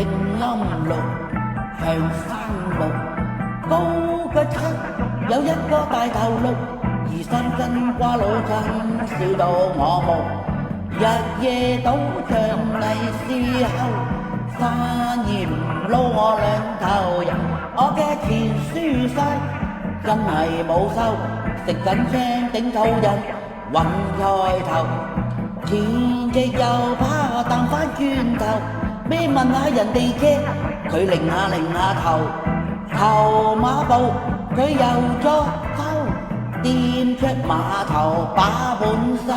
鈴音綠，長山綠，高腳七有一個大頭綠，而山根瓜老襯笑到我目，日夜賭場利是後，山鹽撈我兩頭人，我嘅錢輸晒，真係冇收，食緊青頂肚人，揾菜頭，前隻又怕彈返轉頭，咩問下人哋啫，佢擰下頭，頭馬步佢又作偷，掂出碼頭把本收，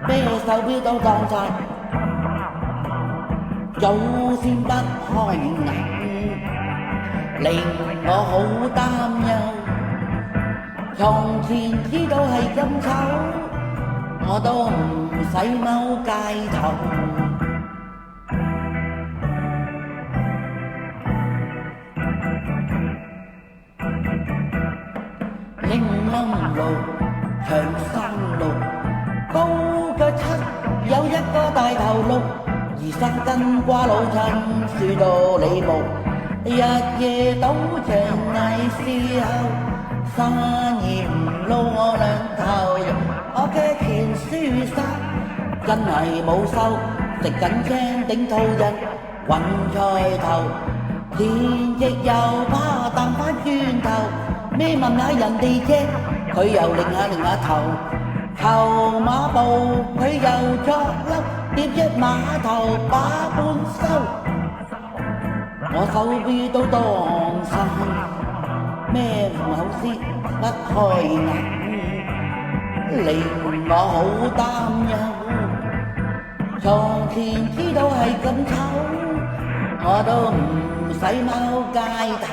咩手錶都當晒，早先不開眼，令我好擔憂。從前知道係咁醜，我都唔使踎街頭。鈴音路，長山路，高腳七有一個大頭綠，而山根瓜老襯輸到你目，日夜賭場利是後，山鹽撈我兩頭人，我嘅錢輸晒，真係冇收，食緊青頂肚人，揾菜頭，前翼又怕彈返轉頭，咩問下人哋啫，佢又擰下頭，頭馬步佢又作笠，跌出碼頭把本收，我手錶都當晒，咩唔好先不開眼，令我好擔憂。從前知道係咁醜，我都唔使踎街頭。